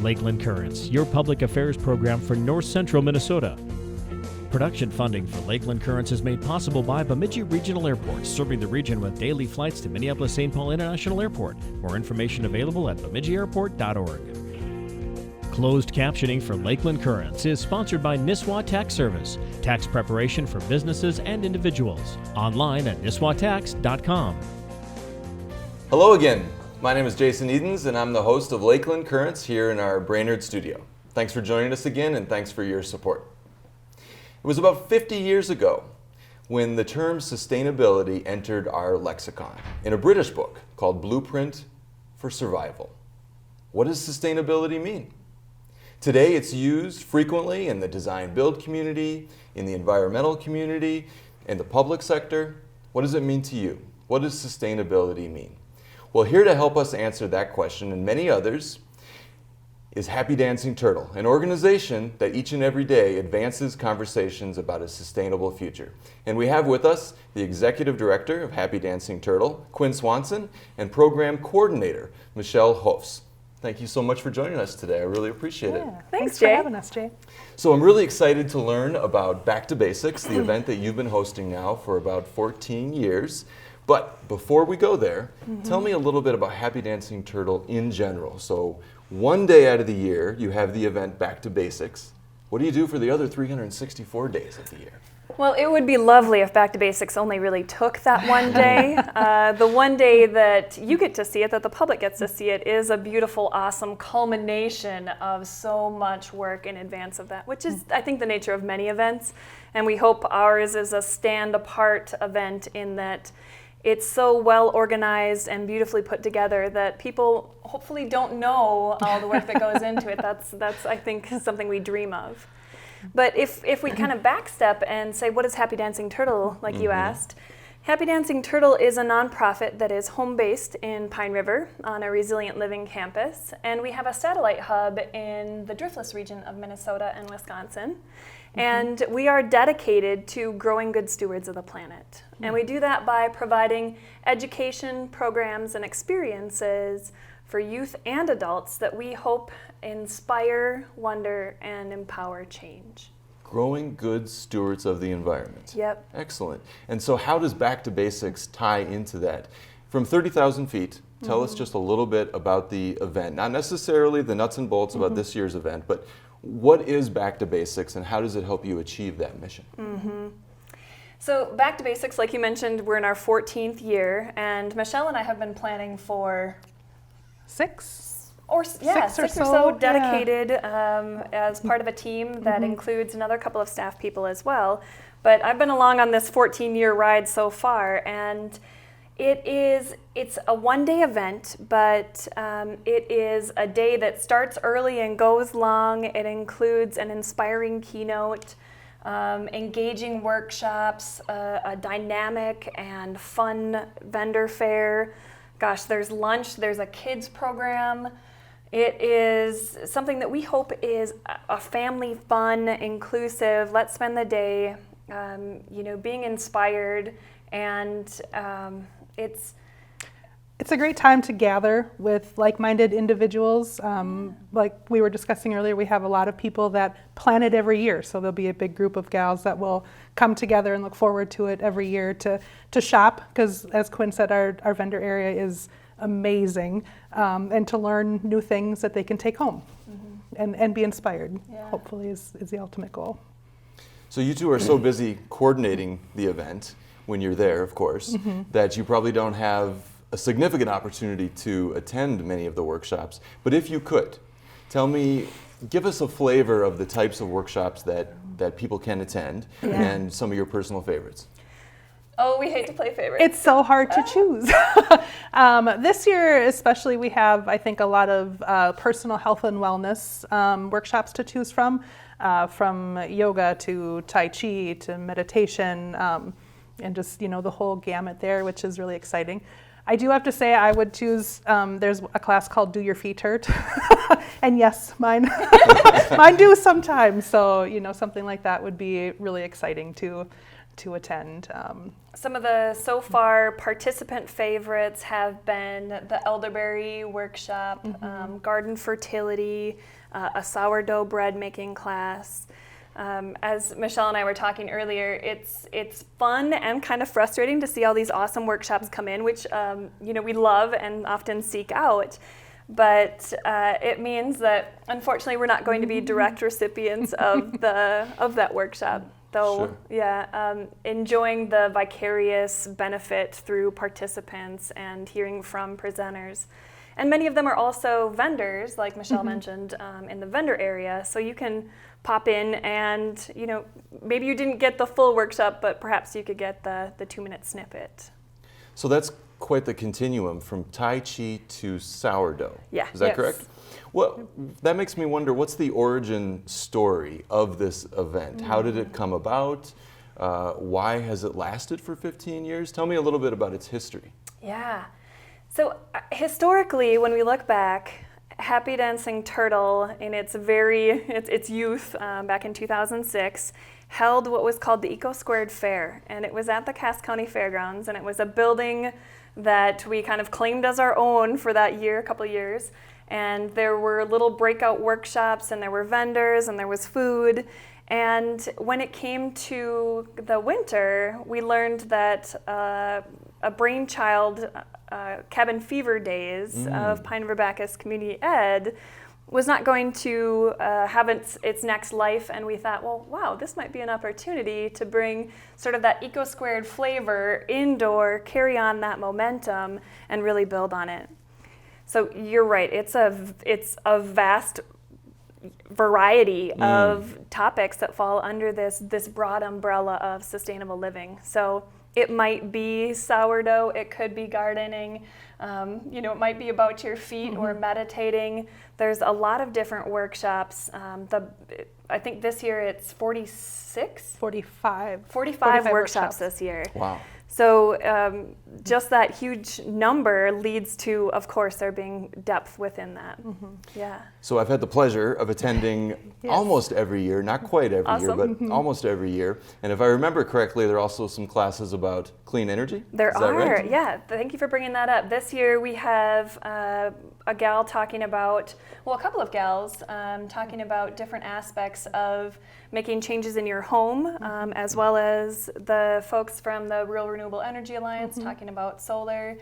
Lakeland Currents, your public affairs program for North Central Minnesota. Production funding for Lakeland Currents is made possible by Bemidji Regional Airport, serving the region with daily flights to Minneapolis-St. Paul International Airport. More information available at bemidjiairport.org. Closed captioning for Lakeland Currents is sponsored by Nisswa Tax Service, tax preparation for businesses and individuals. Online at nisswatax.com. Hello again. My name is Jason Edens, and I'm the host of Lakeland Currents here in our Brainerd studio. Thanks for joining us again, and thanks for your support. It was about 50 years ago when the term sustainability entered our lexicon in a British book called Blueprint for Survival. What does sustainability mean? Today it's used frequently in the design-build community, in the environmental community, in the public sector. What does it mean to you? What does sustainability mean? Well, here to help us answer that question and many others is Happy Dancing Turtle, an organization that each and every day advances conversations about a sustainable future. And we have with us the Executive Director of Happy Dancing Turtle, Quinn Swanson, and Program Coordinator, Michelle Hofs. Thank you so much for joining us today. I really appreciate it. Thanks for having us, Jay. So I'm really excited to learn about Back to Basics, the event that you've been hosting now for about 14 years. But before we go there, tell me a little bit about Happy Dancing Turtle in general. So one day out of the year, you have the event Back to Basics. What do you do for the other 364 days of the year? Well, it would be lovely if Back to Basics only really took that one day. The one day that you get to see it, that the public gets to see it, is a beautiful, awesome culmination of so much work in advance of that, which is, I think, the nature of many events. And we hope ours is a stand-apart event in that it's so well organized and beautifully put together that people hopefully don't know all the work that goes into it. That's I think, something we dream of. But if we kind of backstep and say, what is Happy Dancing Turtle, like you asked? Happy Dancing Turtle is a nonprofit that is home-based in Pine River on a Resilient Living campus. And we have a satellite hub in the Driftless region of Minnesota and Wisconsin. And we are dedicated to growing good stewards of the planet. And we do that by providing education, programs, and experiences for youth and adults that we hope inspire, wonder, and empower change. Growing good stewards of the environment. Yep. Excellent. And so how does Back to Basics tie into that? From 30,000 feet, tell us just a little bit about the event. Not necessarily the nuts and bolts about this year's event, but what is Back to Basics and how does it help you achieve that mission? So Back to Basics, like you mentioned, we're in our 14th year, and Michelle and I have been planning for six or so dedicated as part of a team that Mm-hmm. includes another couple of staff people as well. But I've been along on this 14-year ride so far, and it's a one-day event, but it is a day that starts early and goes long. It includes an inspiring keynote, engaging workshops, a dynamic and fun vendor fair. Gosh, there's lunch, there's a kids program. It is something that we hope is a family fun, inclusive, let's spend the day, being inspired, and It's a great time to gather with like-minded individuals. Like we were discussing earlier, we have a lot of people that plan it every year. So there'll be a big group of gals that will come together and look forward to it every year to shop, because as Quinn said, our vendor area is amazing, and to learn new things that they can take home and be inspired, hopefully is the ultimate goal. So you two are so busy coordinating the event when you're there, of course, that you probably don't have a significant opportunity to attend many of the workshops. But if you could, give us a flavor of the types of workshops that people can attend and some of your personal favorites. Oh, we hate to play favorites. It's so hard to choose. This year especially, we have, I think, a lot of personal health and wellness workshops to choose from yoga to Tai Chi to meditation, and just, the whole gamut there, which is really exciting. I do have to say I would choose, there's a class called Do Your Feet Hurt? And yes, mine do sometimes. So, something like that would be really exciting to to attend. Some of the so far participant favorites have been the elderberry workshop, garden fertility, a sourdough bread making class. As Michelle and I were talking earlier, it's fun and kind of frustrating to see all these awesome workshops come in, which we love and often seek out. But it means that unfortunately we're not going to be direct recipients of that workshop. Though, Sure. Enjoying the vicarious benefit through participants and hearing from presenters. And many of them are also vendors, like Michelle mentioned, in the vendor area. So you can pop in and, maybe you didn't get the full workshop, but perhaps you could get the 2-minute snippet. So that's quite the continuum from Tai Chi to sourdough. Yeah. Is that Yes. correct? Well, that makes me wonder, what's the origin story of this event? How did it come about? Why has it lasted for 15 years? Tell me a little bit about its history. Yeah. So historically, when we look back, Happy Dancing Turtle in its youth, back in 2006, held what was called the Eco Squared Fair. And it was at the Cass County Fairgrounds, and it was a building that we kind of claimed as our own for that year, a couple years. And there were little breakout workshops, and there were vendors, and there was food. And when it came to the winter, we learned that a brainchild, Cabin Fever Days of Pine River Bacchus Community Ed, was not going to have its next life. And we thought, well, wow, this might be an opportunity to bring sort of that eco-squared flavor indoor, carry on that momentum, and really build on it. So you're right, it's a vast variety of topics that fall under this broad umbrella of sustainable living. So it might be sourdough, it could be gardening, it might be about your feet or meditating. There's a lot of different workshops. I think this year it's 45 workshops this year. Wow. So just that huge number leads to, of course, there being depth within that. Yeah. So I've had the pleasure of attending almost every year, not quite every year, but almost every year. And if I remember correctly, there are also some classes about clean energy. There Is that are, right? yeah. Thank you for bringing that up. This year we have a gal talking about, a couple of gals talking about different aspects of making changes in your home, as well as the folks from the Rural Renewable Energy Alliance talking about solar.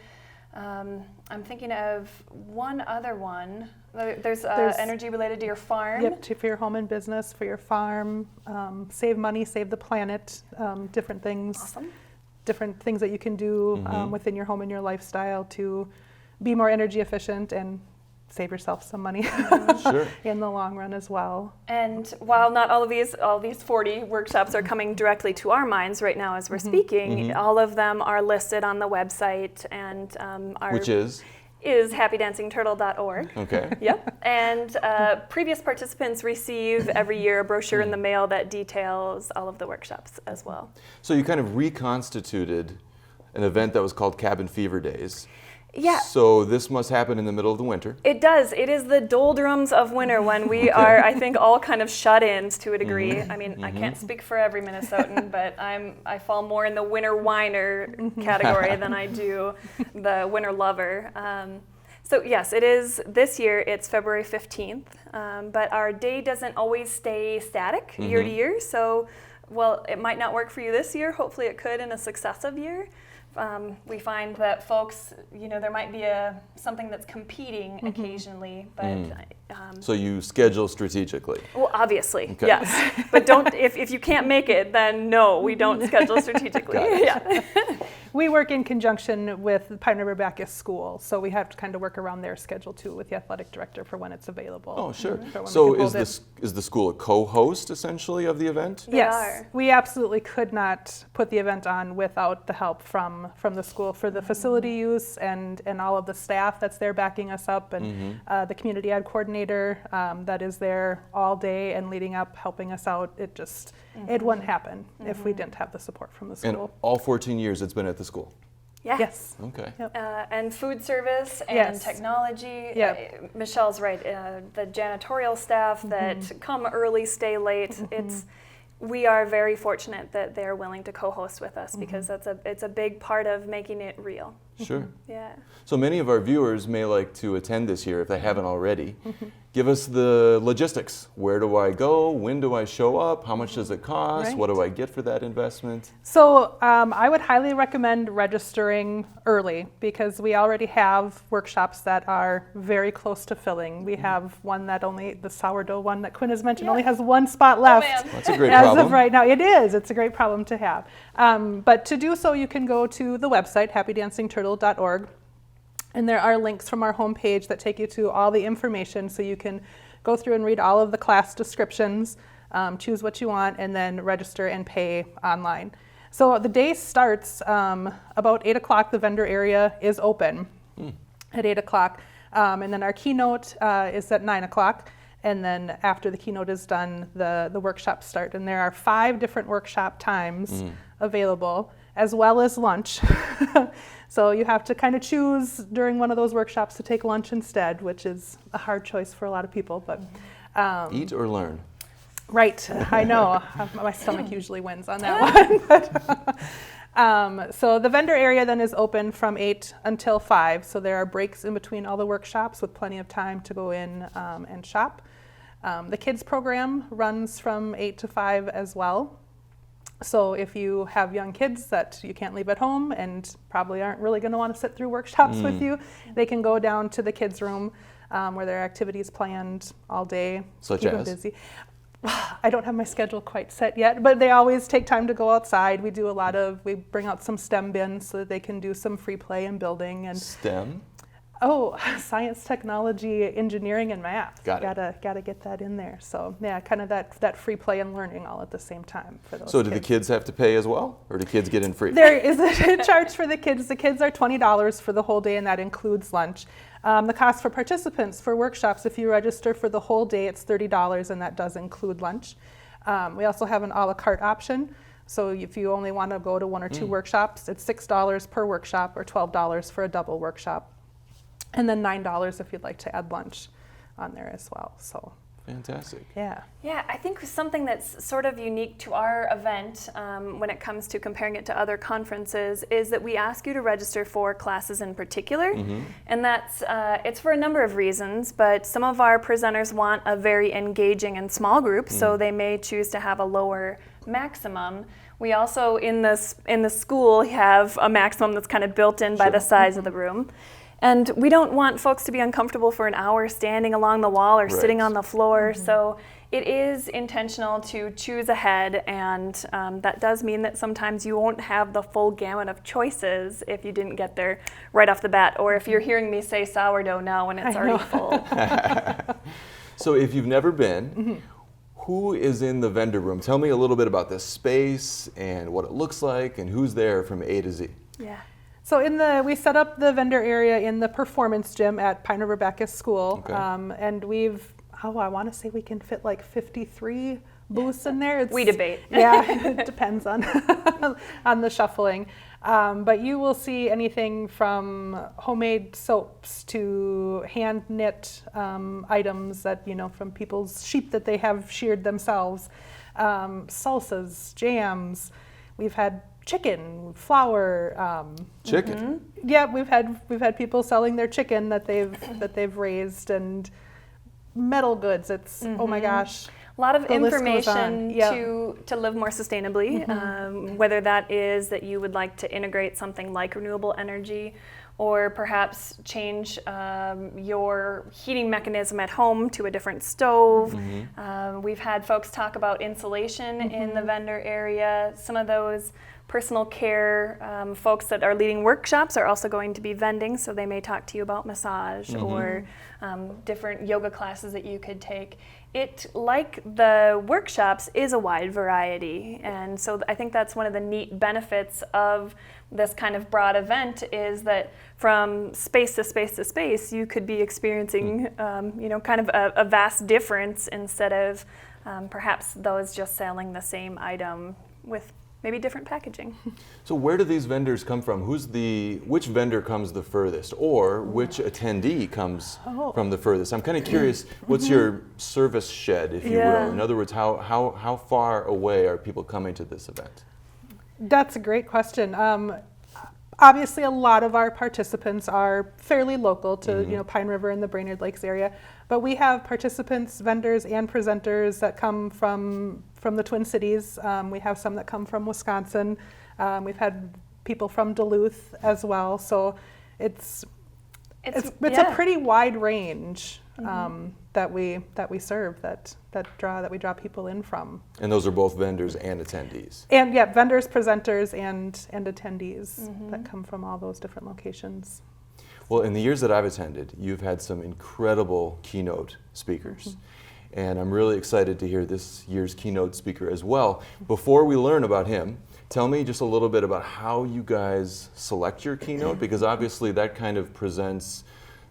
I'm thinking of one other one. There's energy related to your farm. Yep, for your home and business, for your farm, save money, save the planet, different things. Awesome. Different things that you can do within your home and your lifestyle to be more energy efficient and save yourself some money Sure. in the long run as well. And while not all these 40 workshops are coming directly to our minds right now as we're speaking, all of them are listed on the website, and Which is happydancingturtle.org. okay. Yep. And previous participants receive every year a brochure in the mail that details all of the workshops as well. So you kind of reconstituted an event that was called Cabin Fever Days. Yeah. So this must happen in the middle of the winter. It does. It is the doldrums of winter when we are, I think, all kind of shut-ins to a degree. I mean, I can't speak for every Minnesotan, but I fall more in the winter whiner category than I do the winter lover. So yes, it is. This year it's February 15th, but our day doesn't always stay static year to year. So, it might not work for you this year. Hopefully it could in a successive year. We find that folks, there might be something that's competing occasionally, but So you schedule strategically. well, obviously, Okay. yes. But don't if you can't make it, then no, we don't schedule strategically. Got it. Yeah. We work in conjunction with Pine River Bacchus School, so we have to kind of work around their schedule too with the athletic director for when it's available. Oh, sure. For when we So can hold it. is the school a co-host essentially of the event? They Yes, are. we absolutely could not put the event on without the help from the school for the facility use and all of the staff that's there backing us up, and the community ed coordinator that is there all day and leading up, helping us out. It wouldn't happen if we didn't have the support from the And school. all 14 years it's been at the school. Yeah. Yes. Okay. Yep. And food service and Yes. technology. Yep. Michelle's right. The janitorial staff that come early, stay late. we are very fortunate that they're willing to co-host with us because it's a big part of making it real. Sure. Yeah. So many of our viewers may like to attend this year if they haven't already. Give us the logistics. Where do I go? When do I show up? How much does it cost? Right. What do I get for that investment? So I would highly recommend registering early because we already have workshops that are very close to filling. We have one that the sourdough one that Quinn has mentioned, only has one spot left. man. That's a great As problem. of right now, it is. It's a great problem to have. But to do so, you can go to the website, happydancingturtle.org. And there are links from our homepage that take you to all the information so you can go through and read all of the class descriptions, choose what you want, and then register and pay online. So the day starts about 8 o'clock. The vendor area is open at 8 o'clock. And then our keynote is at 9 o'clock. And then after the keynote is done, the workshops start. And there are 5 different workshop times available, as well as lunch. So you have to kind of choose during one of those workshops to take lunch instead, which is a hard choice for a lot of people. But Eat or learn? right, I know. My stomach usually wins on that one. So the vendor area then is open from 8 until 5. So there are breaks in between all the workshops with plenty of time to go in and shop. The kids program runs from 8 to 5 as well. So if you have young kids that you can't leave at home and probably aren't really going to want to sit through workshops with you, they can go down to the kids' room where there are activities planned all day. Such keep them as? busy. I don't have my schedule quite set yet, but they always take time to go outside. We bring out some STEM bins so that they can do some free play and building. And STEM? Oh, science, technology, engineering, and math. Got it. Gotta get that in there. So yeah, kind of that free play and learning all at the same time for those. So do the kids have to pay as well, or do kids get in free? There is a charge for the kids. The kids are $20 for the whole day, and that includes lunch. The cost for participants for workshops, if you register for the whole day, it's $30, and that does include lunch. We also have an a la carte option. So if you only want to go to 1 or 2 workshops, it's $6 per workshop or $12 for a double workshop. And then $9 if you'd like to add lunch on there as well. So Fantastic. yeah. Yeah, I think something that's sort of unique to our event when it comes to comparing it to other conferences is that we ask you to register for classes in particular. And that's it's for a number of reasons, but some of our presenters want a very engaging and small group, so they may choose to have a lower maximum. We also, in the school, have a maximum that's kind of built in by the size of the room. And we don't want folks to be uncomfortable for an hour standing along the wall or sitting on the floor. So it is intentional to choose ahead, and that does mean that sometimes you won't have the full gamut of choices if you didn't get there right off the bat, or if you're hearing me say sourdough now when it's already full. So if you've never been, who is in the vendor room? Tell me a little bit about this space and what it looks like and who's there from A to Z. Yeah. So we set up the vendor area in the performance gym at Pine River Baptist School, Okay. and I want to say we can fit like 53 booths in there. We debate. Yeah, it depends on on the shuffling. But you will see anything from homemade soaps to hand knit items that, from people's sheep that they have sheared themselves, salsas, jams. We've had chicken, flour. Chicken? Yeah, we've had people selling their chicken that they've raised, and metal goods. It's oh my gosh. A lot of The list goes information on. Yeah. to live more sustainably, whether that is that you would like to integrate something like renewable energy, or perhaps change your heating mechanism at home to a different stove. We've had folks talk about insulation in the vendor area. Some of those personal care folks that are leading workshops are also going to be vending, so they may talk to you about massage or different yoga classes that you could take. It, like the workshops, is a wide variety, and so I think that's one of the neat benefits of this kind of broad event, is that from space to space to space, you could be experiencing kind of a vast difference instead of perhaps those just selling the same item with maybe different packaging. So where do these vendors come from? Which vendor comes the furthest, or which attendee comes from the furthest? I'm kind of curious, what's your service shed, if you will? In other words, how far away are people coming to this event? That's a great question. Obviously, a lot of our participants are fairly local to Pine River and the Brainerd Lakes area, but we have participants, vendors, and presenters that come from the Twin Cities. We have some that come from Wisconsin. We've had people from Duluth as well. So it's a pretty wide range that we serve that we draw people in from. And those are both vendors and attendees. And yeah, vendors, presenters, and attendees that come from all those different locations. Well, in the years that I've attended, you've had some incredible keynote speakers. And I'm really excited to hear this year's keynote speaker as well. Before we learn about him, tell me just a little bit about how you guys select your keynote, because obviously that kind of presents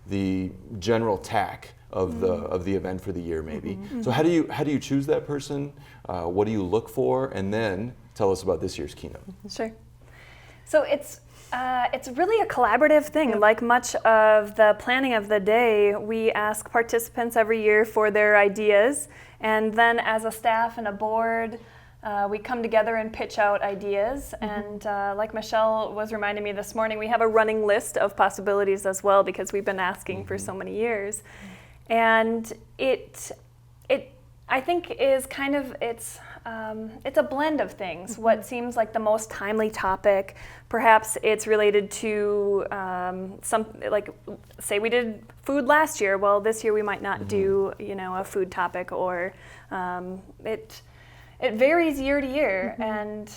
the general tack of the event for the year, maybe. So how do you choose that person? What do you look for? And then tell us about this year's keynote. Sure. So it's really a collaborative thing. Like much of the planning of the day, we ask participants every year for their ideas, and then as a staff and a board, we come together and pitch out ideas. And like Michelle was reminding me this morning, we have a running list of possibilities as well, because we've been asking for so many years. And it I think is kind of it's a blend of things. What seems like the most timely topic, perhaps it's related to some, like say we did food last year. Well, this year we might not do a food topic, or it varies year to year. And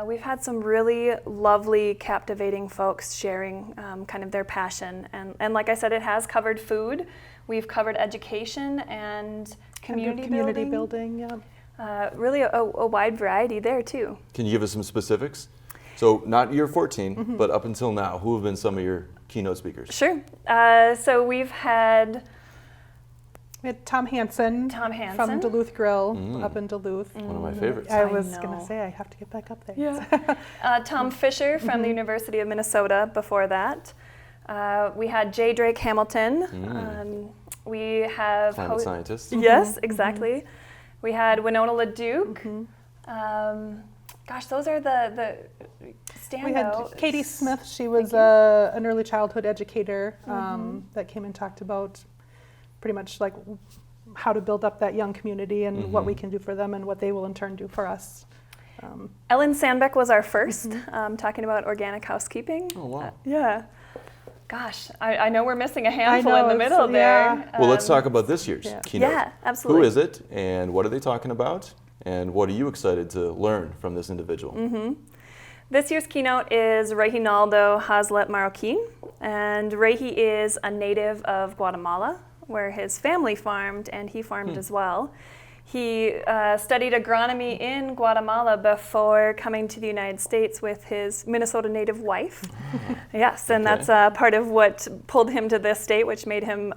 we've had some really lovely, captivating folks sharing kind of their passion. And like I said, it has covered food. We've covered education and community building. Yeah. Really a wide variety there too. Can you give us some specifics? So not year 14, but up until now, who have been some of your keynote speakers? Sure. So we had Tom Hansen from Duluth Grill up in Duluth. One of my favorites. I was going to say, I have to get back up there. Yeah. Tom Fisher from the University of Minnesota before that. We had J. Drake Hamilton. We have climate scientist. Yes, exactly. We had Winona LaDuke. Gosh, those are the standout. We had Katie Smith. She was an early childhood educator that came and talked about pretty much like how to build up that young community and what we can do for them and what they will in turn do for us. Ellen Sandbeck was our first, talking about organic housekeeping. Oh, wow. Yeah. Gosh, I know we're missing a handful in the middle there. Yeah. Well, let's talk about this year's keynote. Yeah, absolutely. Who is it, and what are they talking about, and what are you excited to learn from this individual? This year's keynote is Reginaldo Hazlet Marroquin, and Rehi is a native of Guatemala, where his family farmed, and he farmed as well. He studied agronomy in Guatemala before coming to the United States with his Minnesota native wife. Yes, and that's part of what pulled him to this state, which made him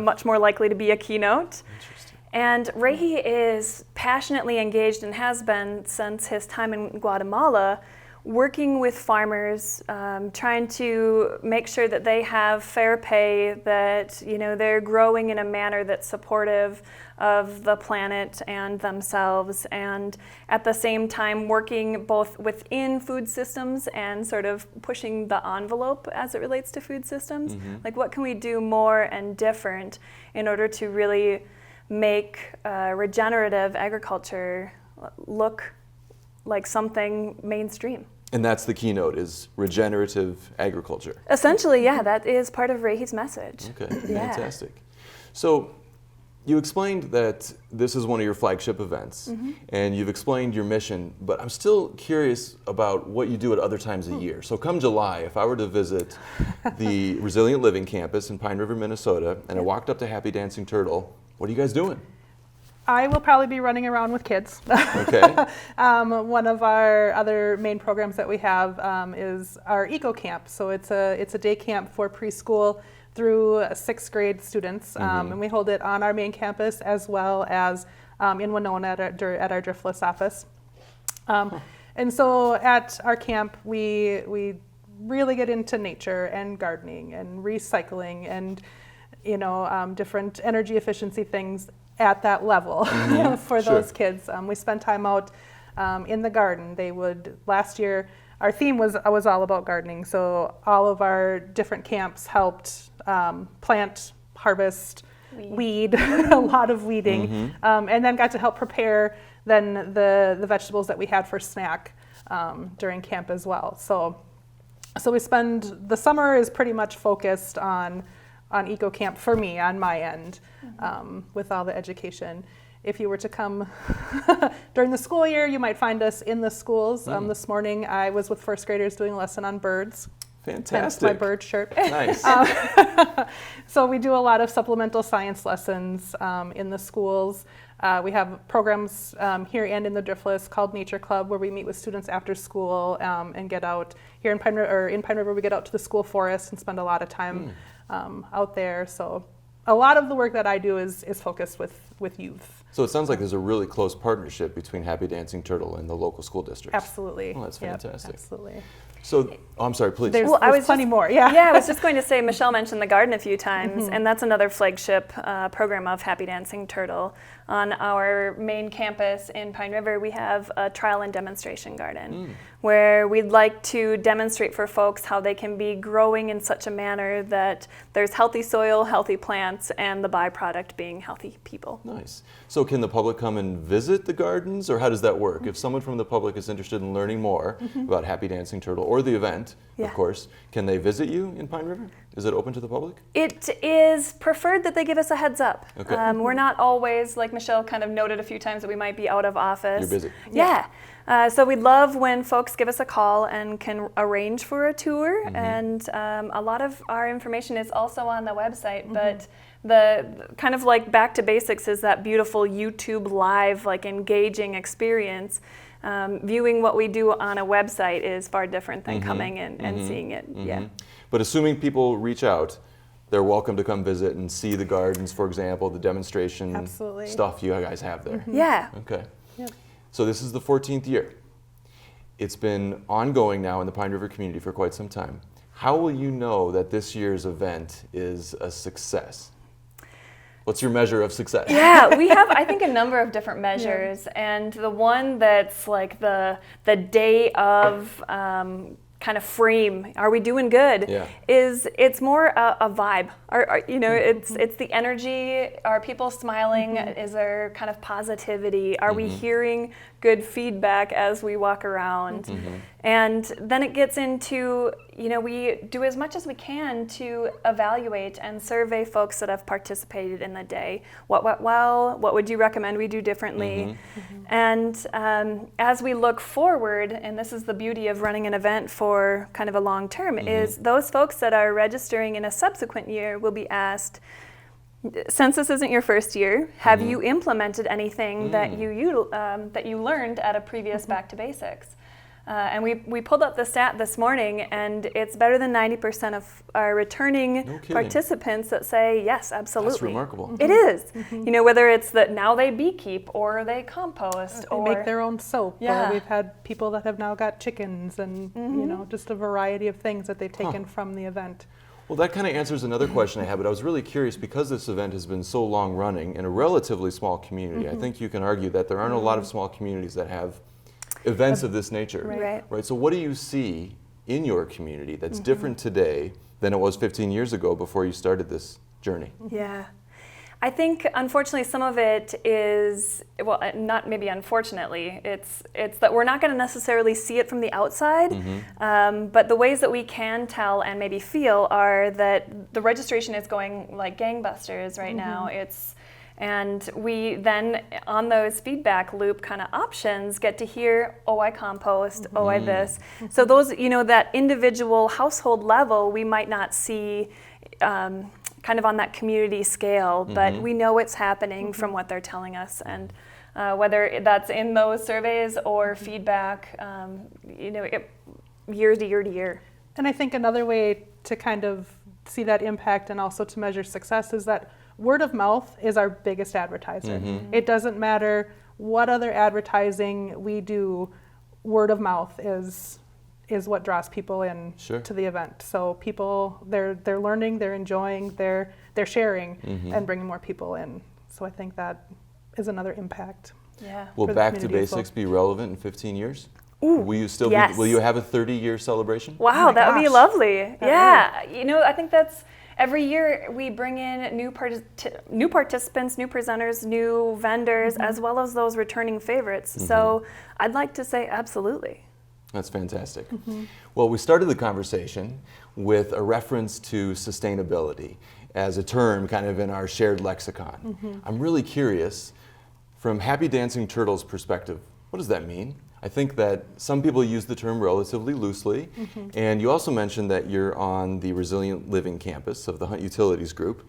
much more likely to be a keynote. And Rehi is passionately engaged and has been since his time in Guatemala, working with farmers, trying to make sure that they have fair pay, that they're growing in a manner that's supportive of the planet and themselves, and at the same time working both within food systems and sort of pushing the envelope as it relates to food systems. Like, what can we do more and different in order to really make regenerative agriculture look like something mainstream? And that's the keynote, is regenerative agriculture. Essentially, yeah, that is part of Rehi's message. Okay, fantastic. So you explained that this is one of your flagship events, and you've explained your mission, but I'm still curious about what you do at other times of year. So come July, if I were to visit the Resilient Living campus in Pine River, Minnesota, and I walked up to Happy Dancing Turtle, what are you guys doing? I will probably be running around with kids. Okay. One of our other main programs that we have is our Eco Camp. So it's a day camp for preschool through 6th grade students, and we hold it on our main campus as well as in Winona at our Driftless office. And so at our camp, we really get into nature and gardening and recycling and different energy efficiency things at that level for Sure. those kids. We spend time out in the garden. Last year, our theme was all about gardening. So all of our different camps helped plant, harvest, weed, a lot of weeding, and then got to help prepare then the vegetables that we had for snack during camp as well. So we spend, the summer is pretty much focused on Eco Camp for me on my end with all the education. If you were to come during the school year, you might find us in the schools. This morning I was with first graders doing a lesson on birds. Fantastic. Hence my bird shirt. Nice. So we do a lot of supplemental science lessons in the schools. We have programs here and in the Driftless called Nature Club, where we meet with students after school and get out. Here in Pine River, we get out to the school forest and spend a lot of time out there. So a lot of the work that I do is focused with youth. So it sounds like there's a really close partnership between Happy Dancing Turtle and the local school districts. Absolutely. Oh, that's fantastic. Yep, absolutely. So, I'm sorry, please. There's plenty more. Yeah, I was just going to say, Michelle mentioned the garden a few times, and that's another flagship program of Happy Dancing Turtle. On our main campus in Pine River, we have a trial and demonstration garden where we'd like to demonstrate for folks how they can be growing in such a manner that there's healthy soil, healthy plants, and the byproduct being healthy people. Nice. So can the public come and visit the gardens, or how does that work? If someone from the public is interested in learning more about Happy Dancing Turtle or the event, of course, can they visit you in Pine River? Is it open to the public? It is preferred that they give us a heads up. Okay. We're not always, like Michelle kind of noted a few times, that we might be out of office. You're busy. Yeah. So we'd love when folks give us a call and can arrange for a tour. And a lot of our information is also on the website, but the kind of like back to basics is that beautiful YouTube live, like engaging experience. Viewing what we do on a website is far different than coming and seeing it. Yeah. But assuming people reach out, they're welcome to come visit and see the gardens, for example, the demonstration stuff you guys have there. Yeah. Okay. Yep. So this is the 14th year. It's been ongoing now in the Pine River community for quite some time. How will you know that this year's event is a success? What's your measure of success? Yeah, we have, I think, a number of different measures, and the one that's like the day of kind of frame, are we doing good? Yeah. It's more a vibe. It's the energy. Are people smiling? Is there kind of positivity? Are we hearing good feedback as we walk around? And then it gets into, we do as much as we can to evaluate and survey folks that have participated in the day. What went well? What would you recommend we do differently? And as we look forward, and this is the beauty of running an event for kind of a long term, is those folks that are registering in a subsequent year will be asked, since this isn't your first year, have you implemented anything that you learned at a previous Back to Basics? And we pulled up the stat this morning, and it's better than 90% of our returning participants that say, yes, absolutely. That's remarkable. It is. Whether it's that now they beekeep or they compost They or make their own soap. Yeah. Or we've had people that have now got chickens and, just a variety of things that they've taken from the event. Well, that kind of answers another question I had, but I was really curious because this event has been so long running in a relatively small community. I think you can argue that there aren't a lot of small communities that have events of this nature. Right. So what do you see in your community that's different today than it was 15 years ago before you started this journey? Yeah. I think, unfortunately, some of it is, well, not maybe unfortunately, it's that we're not going to necessarily see it from the outside, but the ways that we can tell and maybe feel are that the registration is going like gangbusters right now. And we then, on those feedback loop kind of options, get to hear, oh, I compost, oh, I this. So those, that individual household level, we might not see kind of on that community scale, but we know it's happening from what they're telling us. And whether that's in those surveys or feedback, year to year to year. And I think another way to kind of see that impact and also to measure success is that word of mouth is our biggest advertiser. It doesn't matter what other advertising we do, word of mouth is what draws people in Sure. to the event. So people, they're learning, they're enjoying, they're sharing, and bringing more people in. So I think that is another impact. Yeah. Will for the Back to community as well. Basics be relevant in 15 years? Ooh, Will you still yes. will you have a 30-year celebration? Wow, my that would be gosh. lovely. That Yeah, you know, I think that's every year we bring in new participants, new presenters, new vendors, as well as those returning favorites. So I'd like to say absolutely. That's fantastic. Well, we started the conversation with a reference to sustainability as a term kind of in our shared lexicon. I'm really curious, from Happy Dancing Turtle's perspective, what does that mean? I think that some people use the term relatively loosely, and you also mentioned that you're on the Resilient Living campus of the Hunt Utilities Group.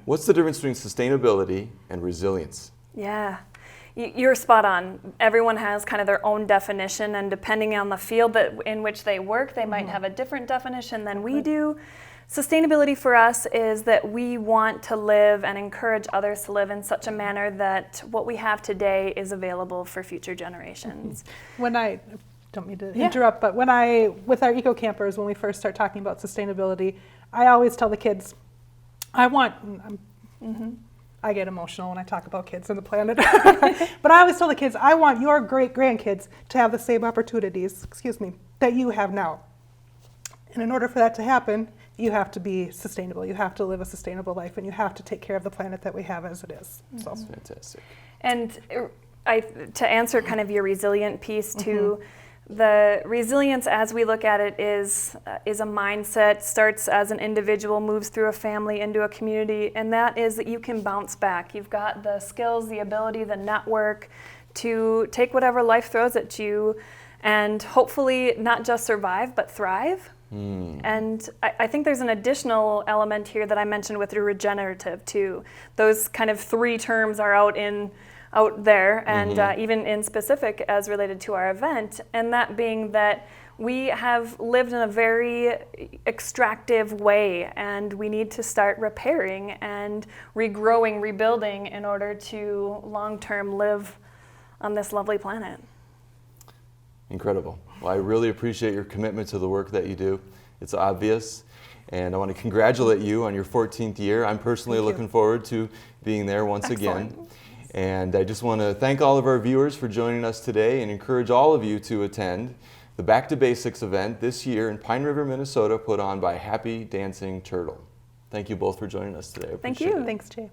What's the difference between sustainability and resilience? Yeah, you're spot on. Everyone has kind of their own definition, and depending on the field in which they work, they might have a different definition than we do. Sustainability for us is that we want to live and encourage others to live in such a manner that what we have today is available for future generations. When I don't mean to interrupt, but with our eco campers, when we first start talking about sustainability, I always tell the kids, I get emotional when I talk about kids and the planet, but I always tell the kids, I want your great grandkids to have the same opportunities, that you have now. And in order for that to happen, you have to be sustainable. You have to live a sustainable life, and you have to take care of the planet that we have as it is. So. That's fantastic. And to answer kind of your resilient piece too, the resilience as we look at it is a mindset, starts as an individual, moves through a family into a community, and that is that you can bounce back. You've got the skills, the ability, the network to take whatever life throws at you and hopefully not just survive, but thrive. And I think there's an additional element here that I mentioned with the regenerative too. Those kind of three terms are out there, and even in specific as related to our event, and that being that we have lived in a very extractive way, and we need to start repairing and regrowing, rebuilding in order to long-term live on this lovely planet. Incredible. Well, I really appreciate your commitment to the work that you do. It's obvious, and I want to congratulate you on your 14th year. I'm personally looking forward to being there once again. And I just want to thank all of our viewers for joining us today and encourage all of you to attend the Back to Basics event this year in Pine River, Minnesota, put on by Happy Dancing Turtle. Thank you both for joining us today. I appreciate it. Thanks, Jay.